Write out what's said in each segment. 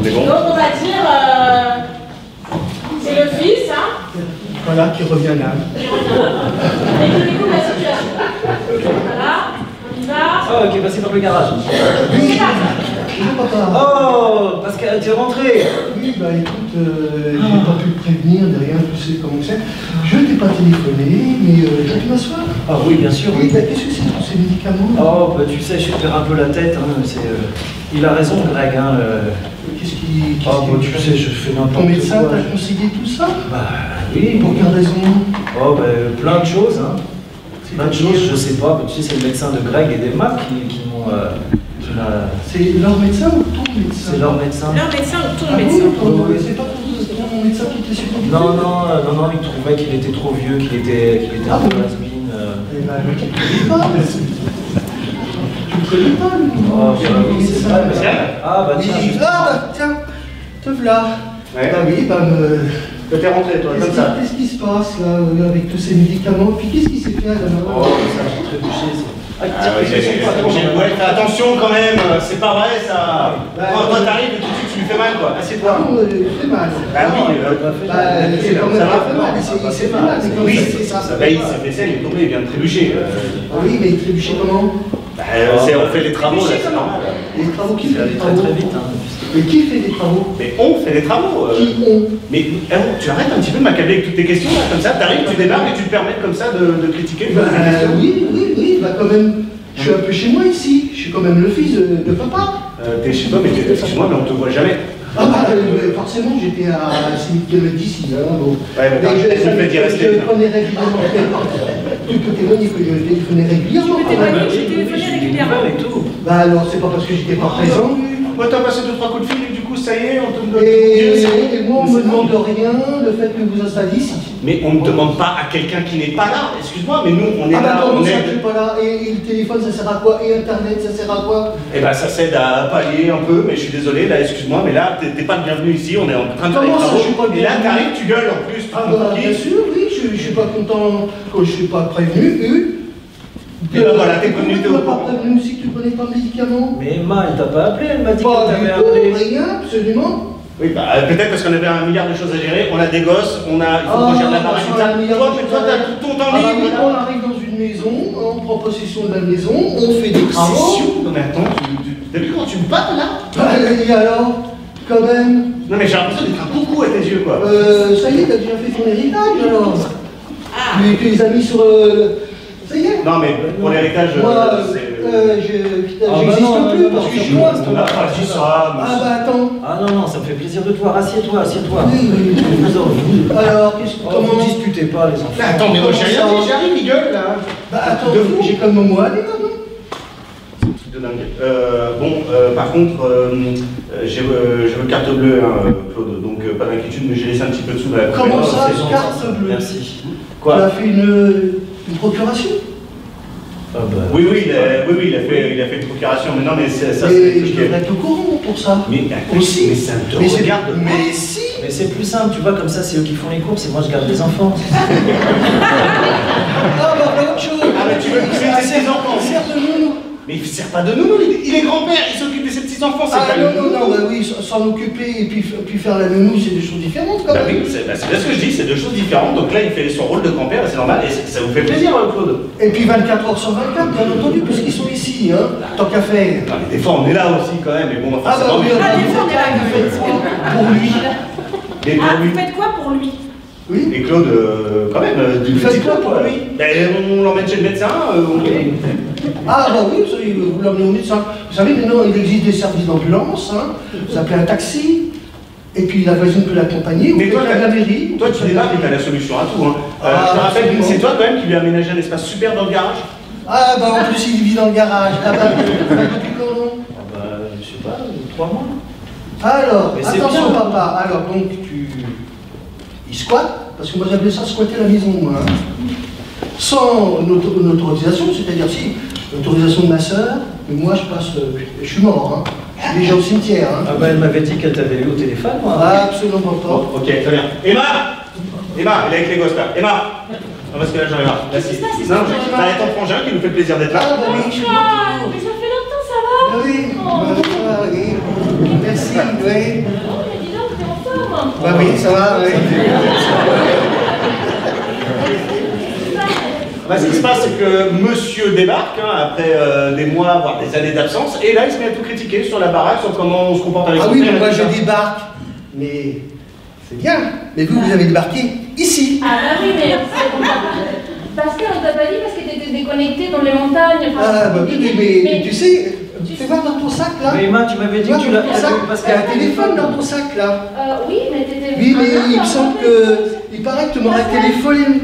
Mais bon. Donc on va dire, c'est le fils, hein. Voilà, qui revient là. Et qui découvre la situation. Voilà, on y va. Oh, qui est passé par le garage. C'est parti. Bonjour papa. Oh, Pascal, tu es rentré. Oui, bah écoute, j'ai pas pu te prévenir de rien, tu sais comment c'est. Je t'ai pas téléphoné, mais je vais m'asseoir. Ah oui, bien sûr. Oui, bah qu'est-ce que c'est tous ces médicaments? Oh, bah tu sais, je perds un peu la tête. Hein, il a raison, Greg. Hein, Qu'est-ce qui... Oh, bah tu sais, je fais n'importe quoi. Ton médecin t'a conseillé tout ça? Bah oui. Pour quelle raison? Oh, bah plein de choses. Hein. Plein de choses, je sais pas. Bah, tu sais, c'est le médecin de Greg et d'Emma qui m'ont... C'est leur médecin ou ton médecin? C'est leur médecin. Leur médecin ou ton Ah médecin? bon, c'est pas ton médecin qui t'a supervisé? Non, il trouvait qu'il était trop vieux, qu'il était un peu has-been. Eh ben, tu ne connais pas. Tu ne connais pas, lui. Oh, bah oui, c'est vrai. Ah, bah tiens. Ah, bah tiens, te voilà. Ouais. Bah oui, bah T'es rentré, toi, comme ça. qu'est-ce qui se passe, là, avec tous ces médicaments? Puis qu'est-ce qui s'est fait à la maman? Oh, ça, j'ai trébuché. Ah oui, ouais, fais attention quand même, c'est pas vrai ça. Quand t'arrives et tout de suite tu lui fais mal quoi. Assieds-toi. Ah non, il fait mal. Bah oui, c'est quand même ça va. pas fait mal, il s'est fait mal. Oui, c'est ça. Bah il s'est fait ça, il est tombé, il vient de trébucher. Ah oui, mais il trébuchait comment? Bah, on fait les travaux là, c'est normal. Les travaux, qui fait les Très travaux? très vite. Hein. Mais qui fait les travaux? Mais on fait des travaux. Qui on? Mais tu arrêtes un petit peu de m'accabler avec toutes tes questions là, comme ça, t'arrives, tu débarques et tu te permets comme ça de critiquer. Oui, bah quand même, je suis un peu chez moi ici, je suis quand même le fils de papa. T'es chez toi, mais excuse-moi, mais on te voit jamais. Ah bah forcément, j'étais à 6 km d'ici, hein, bon. Ouais, mais je d'y rester. téléphonais régulièrement. Tu peux témoigner que je téléphonais régulièrement. Je téléphonais régulièrement. Et tout. Bah alors, c'est pas parce que j'étais pas présent. Moi t'as passé 2-3 coups de fil et du coup ça y est, on te donne. Et moi, on me demande rien, le fait que vous installiez ici. Mais on ne demande pas à quelqu'un qui n'est pas là, excuse-moi, mais nous on est Ah bah là, comment on ça, est. je suis pas là? Et le téléphone, ça sert à quoi? Et Internet, ça sert à quoi? Eh ben ça s'aide à pallier un peu, mais je suis désolé, là excuse-moi, mais là t'es pas le bienvenu ici, on est en train de faire les Comment ça, travaux. je suis pas le Et là bienvenu? t'arrives, tu gueules en plus, tu Ah comprends bah qui? bien sûr, oui, je suis pas content que je suis pas prévenu. Et ben voilà, t'es connu, t'es au Tu m'as pas courant. prévenu aussi que tu prenais pas de médicaments? Mais Emma, elle t'a pas appelé, elle m'a dit Pas qu'elle du t'avait tout, appelé. rien, absolument. Oui, bah peut-être parce qu'on avait un milliard de choses à gérer, on a des gosses, il faut qu'on gère la baraque et tout ça. Toi t'as tout ton temps Ah bah libre. oui, on arrive dans une maison, on prend possession de la maison, on fait des travaux. Possession? Non mais attends, t'as vu comment tu me parles là? Bah, et alors, quand même, Non mais j'ai l'impression d'être un coucou à tes yeux quoi. ça y est, t'as déjà fait ton héritage alors. Ah. Tu les as mis sur ça y est. Non mais pour l'héritage, Moi, c'est... j'existe non, plus non, parce non, que je suis non, moi. On n'a pas dit ça, Ah bah attends. Ah non, ça me fait plaisir de te voir. Assieds-toi, assieds-toi. Oui, Vous alors, qu'est-ce que vous disputez pas, les enfants. Mais attends, mais moi j'ai rien dit, j'arrive, il gueule là. Bah attends, De fou. j'ai comme un mot à dire, non? C'est un truc de dingue. Par contre, j'ai carte bleue, hein, Claude, donc pas d'inquiétude, mais j'ai laissé un petit peu de sous là. Comment ça, c'est gentil. carte bleue? Merci. Tu as fait une procuration? Ah bah. Oui, il a fait une procuration, mais non, mais ça Mais c'est... je devrais être au courant pour ça. Mais Aussi. mais ça ne te Mais c'est- regarde pas. Mais si. Mais c'est plus simple, tu vois, comme ça, c'est eux qui font les courses et moi je garde les enfants. Ah bah voilà autre chose. Ah, mais tu veux pousser tes petits-enfants. Sert de nounou. Mais il ne sert pas de nounou, il est grand-père, il s'occupe de ses petits-enfants, c'est Ah pas non, le non, nounou. bah oui, s'en occuper et puis faire la nounou, c'est des choses différentes quand Bah même. oui, c'est bien ce que je dis, c'est deux choses différentes. Donc là, il fait son rôle de grand-père, et c'est normal, et ça vous fait plaisir, Claude. Et puis 24 heures sur 24, bien entendu, puisqu'ils sont ici, hein, tant qu'à faire. Non, mais des fois, on est là aussi quand même, mais bon, Ah bah oui, Ah, des fois, on est là, quand même. pour lui. Et Ah, pour lui. vous faites quoi pour lui? Oui. Et Claude, quand même, du Vous faites petit quoi Claude, pour lui? Ben, on l'emmène chez le médecin, Ah bah oui, vous l'emmenez au médecin. Vous savez, maintenant, il existe des services d'ambulance, hein, vous appelez un taxi, et puis la voisine peut l'accompagner, ou Mais toi, quelqu'un de la mairie. Toi, tu débarques et t'as la solution à tout. Hein. Ah, je te rappelle que absolument. c'est toi quand même qui lui a aménagé un espace super dans le garage. Ah bah en plus, il vit dans le garage. Ah bah, depuis quand non? Ah bah, je sais pas, 3 mois. Alors, Mais c'est attention bien. papa, alors donc il squatte, parce que moi j'appelais ça squatter la maison, moi. Hein. Sans une autorisation, c'est-à-dire si, l'autorisation de ma soeur, mais moi je passe, je suis mort, hein. Je suis déjà au cimetière. Hein. Ah bah, elle m'avait dit qu'elle t'avait eu au téléphone, moi. Ah, absolument pas. Bon, ok, très bien. Emma, elle est avec les gosses là. Emma, non, parce que là j'en ai marre. Là, si. Non, il y a ton frangin qui nous fait le plaisir d'être là. Ah bah oui, je suis Ah, mais ça fait longtemps, ça va? Ah oui, Oh. oui. Merci, oui. Ah oui, ça va, oui. Ce qui se passe, c'est que monsieur débarque, hein, après des mois, voire des années d'absence, et là il se met à tout critiquer sur la baraque, sur comment on se comporte avec Ah son oui, père, mais moi je etc. débarque. Mais c'est bien. Mais vous, vous avez débarqué ici. Ah bah oui, mais Pascal, on t'a pas dit parce que t'étais déconnecté dans les montagnes. Ah bah oui, mais tu sais, fais voir dans ton sac là. Mais Emma, tu m'avais dit Tu vois, que tu dans l'as ton sac, parce il y a un qu'elle téléphone dans ton sac là. Oui, mais t'étais... Oui, mais il me semble que. Il paraît que tu m'aurais téléphoné.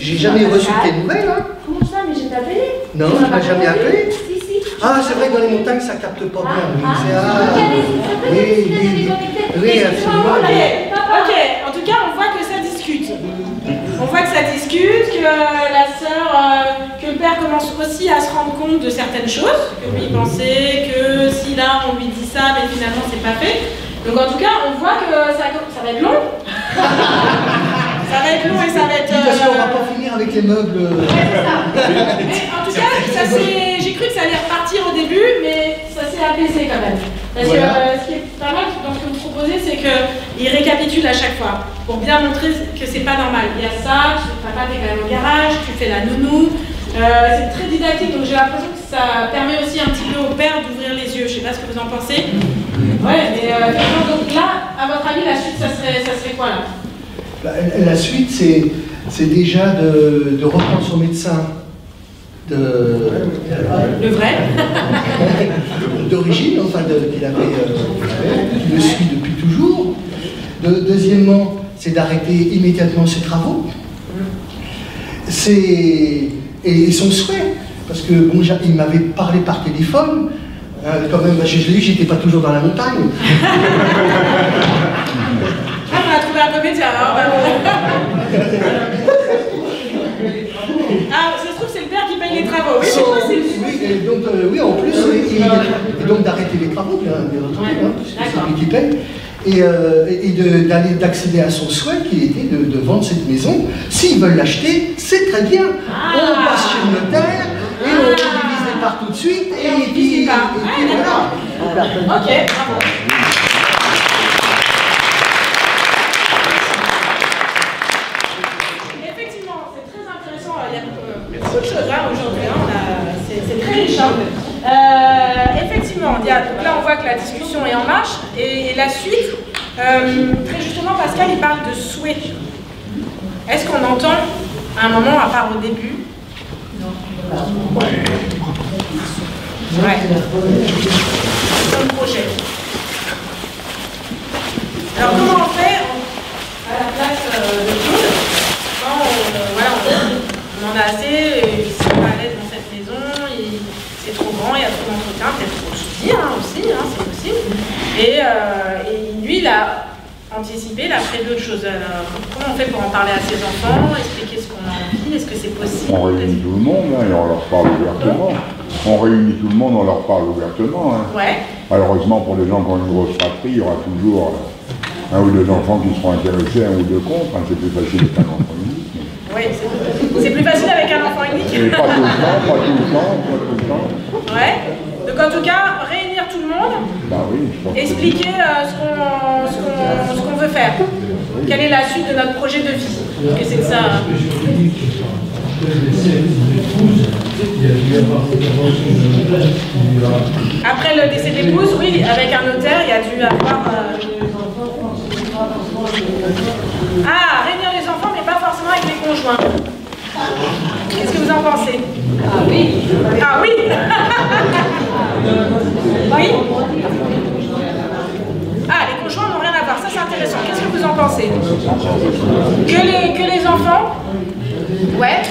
J'ai jamais reçu tes nouvelles, hein. Comment ça? Mais j'ai appelé. Non, tu m'as jamais appelé. Si, si. Ah, c'est vrai que dans les montagnes ça capte pas bien. Oui, absolument. Ok, en tout cas, on voit que ça discute. On voit que ça discute, que la sœur, que le père commence aussi à se rendre compte de certaines choses, que lui pensait, que si là on lui dit ça, mais finalement c'est pas fait. Donc en tout cas, on voit que ça va être long. Ça va être long et ça va être... Parce qu'on va pas finir avec les meubles. Ouais, c'est ça. Mais en tout cas, j'ai cru que ça allait repartir au début, mais ça s'est apaisé quand même. Parce que ce qui est pas mal dans ce que vous proposez, c'est qu'il récapitule à chaque fois, pour bien montrer que c'est pas normal. Il y a ça, papa t'es quand même au garage, tu fais la nounou. C'est très didactique, donc j'ai l'impression que ça permet aussi un petit peu au père d'ouvrir les yeux. Je sais pas ce que vous en pensez. Ouais, mais donc là, à votre avis, la suite, ça serait quoi là? La suite, c'est déjà de reprendre son médecin le vrai d'origine, enfin qu'il avait, qui le suit depuis toujours. Deuxièmement, c'est d'arrêter immédiatement ses travaux. Et son souhait, parce que bon, il m'avait parlé par téléphone. Quand même, je l'ai eu, j'étais pas toujours dans la montagne. On a trouvé un comédien, hein. Ah, ça se trouve, c'est le père qui paye les travaux. Oui, c'est possible. Oui, et donc, oui, en plus, et donc d'arrêter les travaux, bien entendu, hein, puisque c'est lui qui paye, et d'accéder à son souhait qui était de vendre cette maison. S'ils veulent l'acheter, c'est très bien. On passe chez le notaire et on divise les parts tout de suite, et puis voilà. Ok, bravo. Effectivement, c'est très intéressant. Il y a beaucoup de choses hein, aujourd'hui. Hein, c'est très riche. Hein. Effectivement, donc là on voit que la discussion est en marche. Et la suite, très justement, Pascal il parle de souhait. Est-ce qu'on entend à un moment, à part au début? Ouais. Comme projet. Alors comment on fait à la place de Claude quand on en a assez, ils sont pas à l'aise dans cette maison, c'est trop grand, il y a trop d'entretien, peut-être trop de soucis hein, aussi, hein, c'est possible. Et lui, il a anticipé, il a prévu autre chose. Alors, comment on fait pour en parler à ses enfants, expliquer ce qu'on a envie, est-ce que c'est possible? On réunit tout le monde hein, et on leur parle ouvertement. On réunit tout le monde, on leur parle ouvertement. Hein. Ouais. Malheureusement, pour les gens qui ont une grosse fratrie, il y aura toujours un ou deux enfants qui seront intéressés, un ou deux contre. Hein. C'est plus facile avec un enfant unique. Oui, c'est plus facile avec un enfant unique. Et pas tout le temps, pas tout le temps, pas tout le temps. Ouais. Donc en tout cas, réunir tout le monde, Bah oui, je pense expliquer ce qu'on veut faire. Quelle est la suite de notre projet de vie? Parce que c'est ça. Après le décès de l'épouse, oui, avec un notaire, il y a dû avoir... Ah, réunir les enfants, mais pas forcément avec les conjoints. Qu'est-ce que vous en pensez? Ah oui. Ah oui. Oui. Ah, les conjoints n'ont rien à voir, ça c'est intéressant. Qu'est-ce que vous en pensez? Que les enfants? Ouais.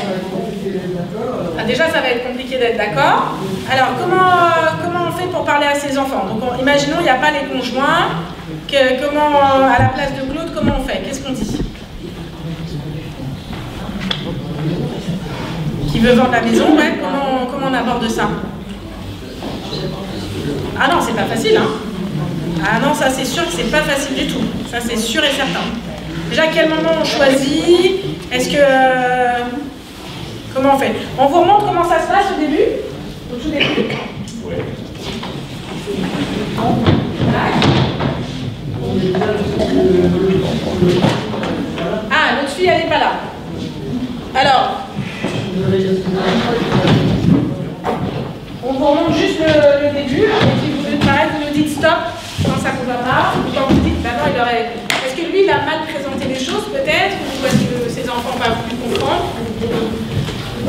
Ah, déjà, ça va être compliqué d'être d'accord. Alors, comment on fait pour parler à ses enfants? Donc, imaginons, il n'y a pas les conjoints. À la place de Claude, comment on fait? Qu'est-ce qu'on dit? Qui veut vendre la maison, ouais, comment on aborde ça? Ah non, c'est pas facile, hein. Ah non, ça c'est sûr que c'est pas facile du tout. Ça c'est sûr et certain. Déjà, à quel moment on choisit? Est-ce que... comment on fait? On vous remontre comment ça se passe au début? Au tout début? Ouais.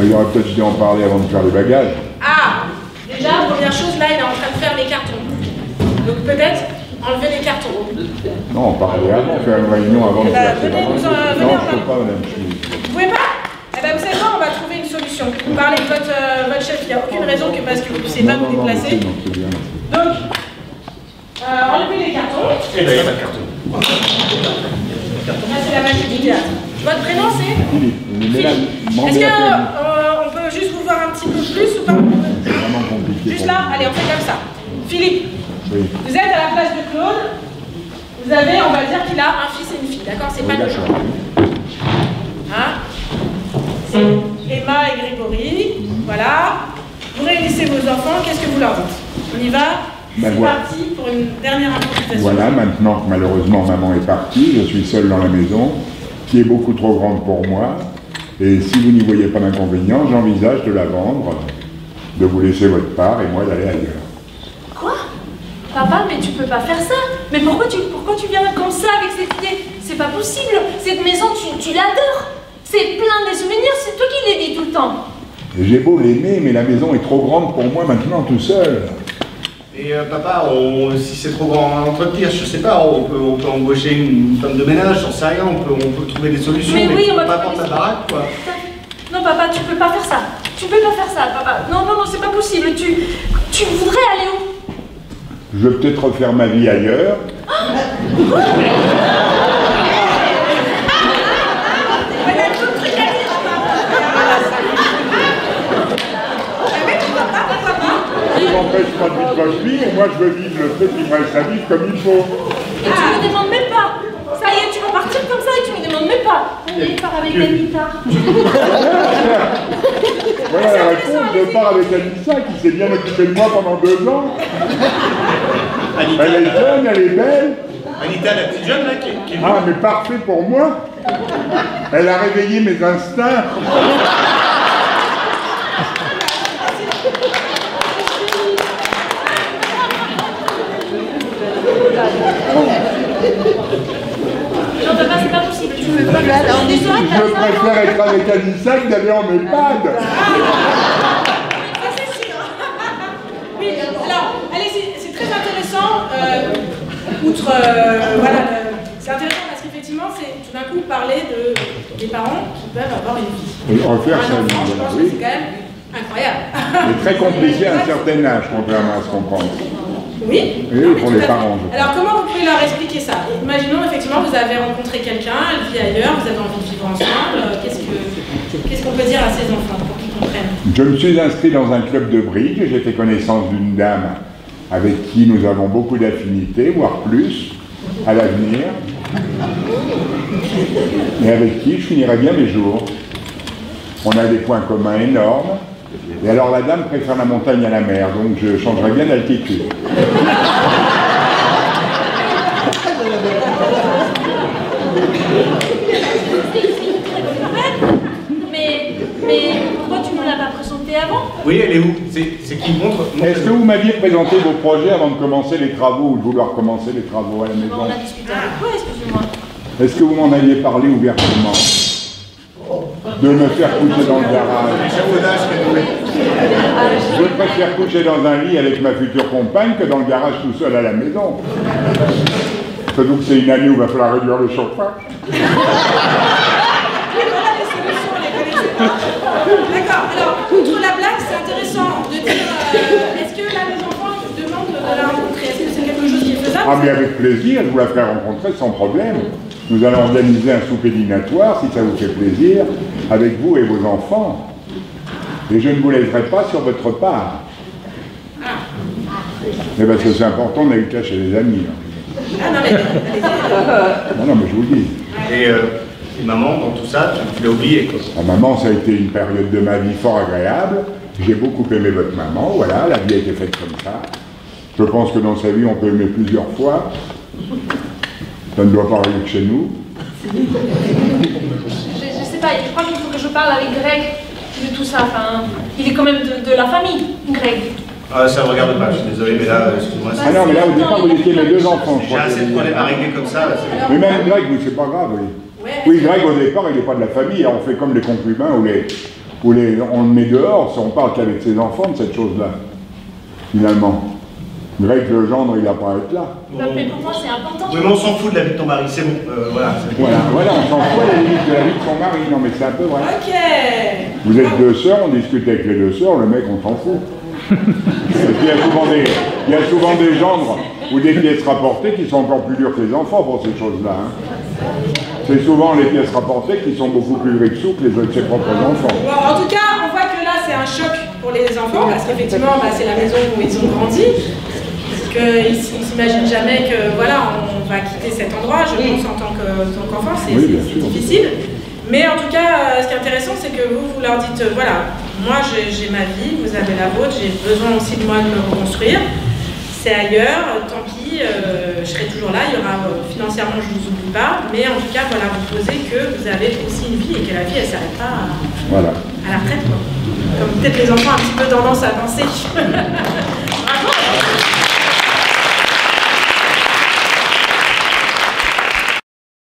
il aurait peut-être dû en parler avant de faire les bagages. Ah, déjà, première chose, là, il est en train de faire les cartons. Donc peut-être enlever les cartons. Non, parler avant, faire une réunion avant de faire les venez, bagages. vous en- venez, Non, on je va- peux pas, madame. Vous pouvez pas? Eh ben, vous savez quoi, on va trouver une solution. Vous parlez de votre chef, il n'y a aucune raison que parce que vous ne puissiez pas vous déplacer. Non, c'est bien. Donc, enlevez les cartons. Eh ben, il n'y a pas de carton. Là, c'est la magie du théâtre. Votre prénom, c'est Philippe, mais là, Philippe. demandez Est-ce à Philippe. qu'on peut juste vous voir un petit peu plus ou pas? C'est vraiment compliqué. Juste pour là, moi. allez, on fait comme ça. Philippe, Oui. vous êtes à la place de Claude. Vous avez, on va dire qu'il a un fils et une fille, d'accord? C'est Oui, pas le d'accord. genre. Hein? C'est Emma et Grégory. Voilà. Vous réunissez vos enfants, qu'est-ce que vous leur dites? On y va? Ben C'est voilà. parti pour une dernière improvisation. Voilà, maintenant que malheureusement maman est partie, je suis seul dans la maison, qui est beaucoup trop grande pour moi. Et si vous n'y voyez pas d'inconvénient, j'envisage de la vendre, de vous laisser votre part et moi d'aller ailleurs. Quoi? Papa, mais tu peux pas faire ça. Mais pourquoi tu viens comme ça avec cette idée? C'est pas possible. Cette maison, tu l'adores. C'est plein de souvenirs, c'est toi qui l'as dit tout le temps. Et j'ai beau l'aimer, mais la maison est trop grande pour moi maintenant tout seul. Et papa, si c'est trop grand à entretenir, je sais pas, on peut embaucher une femme de ménage, j'en sais rien, on peut trouver des solutions, Mais oui, on va pas trouver prendre des la baraque, quoi. Non, papa, tu peux pas faire ça. Tu peux pas faire ça, papa. Non, non, non, c'est pas possible. Tu voudrais aller où? Je vais peut-être refaire ma vie ailleurs. Je ne m'empêche pas de vivre votre vie, mais moi je veux vivre le fait qu'il me reste à vivre comme il faut. Et tu me demandes même pas. Ça y est, tu vas partir comme ça et tu me demandes même pas. Allez, pars avec la guitare. Voilà la réponse, je pars avec Anissa qui s'est bien occupée de moi pendant 2 ans. Anita, Elle est jeune, elle est belle. Anita, la petite jeune là, qui est Ah, mais parfait pour moi. Elle a réveillé mes instincts. Non, papa, c'est pas possible. Tu veux pas. Alors, on est sur Je préfère être avec Anissa que d'aller en EHPAD. Ça, c'est sûr. Oui, alors, allez, c'est très intéressant. Outre, voilà, c'est intéressant parce qu'effectivement, c'est tout d'un coup parler des parents qui peuvent avoir une vie. Et refaire sa Un vie, enfant, je voilà, pense que oui. c'est quand même incroyable. C'est très compliqué à un certain âge, contrairement à ce qu'on pense. Oui. Oui, Non, mais pour tout les à fait. parents, je Alors, comment vous pouvez leur expliquer ça? Imaginons, effectivement, vous avez rencontré quelqu'un, elle vit ailleurs, vous avez envie de vivre ensemble. Qu'est-ce qu'on peut dire à ces enfants pour qu'ils comprennent? Je me suis inscrit dans un club de bridge, j'ai fait connaissance d'une dame avec qui nous avons beaucoup d'affinités, voire plus, à l'avenir, et avec qui je finirai bien mes jours. On a des points communs énormes, et alors la dame préfère la montagne à la mer, donc je changerai bien d'altitude. Mais pourquoi tu ne l'as pas présenté avant? Oui, elle est où? C'est qui montre? Est-ce que vous m'aviez présenté vos projets avant de commencer les travaux ou de vouloir commencer les travaux à la On maison? a discuté avec toi, excuse-moi. Est-ce que vous m'en aviez parlé ouvertement? De me faire coucher dans le garage. L'échafaudage qu'elle nous met. Je préfère coucher dans un lit avec ma future compagne que dans le garage tout seul à la maison. Surtout que c'est une année où il va falloir réduire le chauffage. Voilà les solutions, on les connaissait pas. D'accord, alors, outre la blague, c'est intéressant de dire est-ce que là, les enfants ils demandent de la rencontrer? Est-ce que c'est quelque chose qui est faisable? Ah mais avec plaisir, je vous la ferai rencontrer sans problème. Nous allons organiser un souper dînatoire, si ça vous fait plaisir, avec vous et vos enfants. Et je ne vous laisserai pas sur votre part. Mais parce que c'est important d'aller le cas chez les amis. Ah non, mais allez-y. Non, mais je vous le dis. Et maman, dans tout ça, tu l'as oublié, quoi. Ma maman, ça a été une période de ma vie fort agréable. J'ai beaucoup aimé votre maman, voilà, la vie a été faite comme ça. Je pense que dans sa vie, on peut aimer plusieurs fois. Ça ne doit pas arriver que chez nous. Je sais pas, je crois qu'il faut que je parle avec Greg de tout ça. Enfin, il est quand même de la famille, Greg. Ah, ça me regarde pas, je suis désolé, mais là, excuse-moi. Ah non, mais là, au départ, vous étiez mes 2 enfants, je J'ai crois. assez de problèmes à régler comme ça, là, c'est... Mais même Greg, oui, c'est pas grave, oui. Ouais, Oui, Greg, au départ, il n'est pas de la famille, on fait comme les concubins ou où on le met dehors, on parle qu'avec ses enfants de cette chose-là, finalement. Greg Legendre, il n'a pas à être là. Non, mais pour moi, c'est important. Oui, mais on s'en fout de la vie de ton mari, c'est bon. Voilà, on s'en fout à la limite de la vie de son mari. Non, mais c'est un peu vrai. Ok. Vous êtes deux sœurs, on discute avec les deux sœurs, le mec, on s'en fout. Il y a souvent des gendres ou des pièces rapportées qui sont encore plus dures que les enfants pour ces choses-là. Hein. C'est souvent les pièces rapportées qui sont beaucoup plus rixous que les autres de ses propres enfants. Bon, en tout cas, on voit que là, c'est un choc pour les enfants, parce qu'effectivement, c'est la maison où ils ont grandi. Ils ne s'imaginent jamais que, voilà, on va quitter cet endroit, je pense, en tant qu'enfant, c'est difficile. Mais en tout cas, ce qui est intéressant, c'est que vous leur dites, voilà, moi j'ai ma vie, vous avez la vôtre, j'ai besoin aussi de moi de me reconstruire. C'est ailleurs, tant pis, je serai toujours là, il y aura, financièrement je ne vous oublie pas, mais en tout cas, voilà, vous posez que vous avez aussi une vie et que la vie, elle ne s'arrête pas à la retraite, quoi. Comme peut-être les enfants ont un petit peu tendance à penser.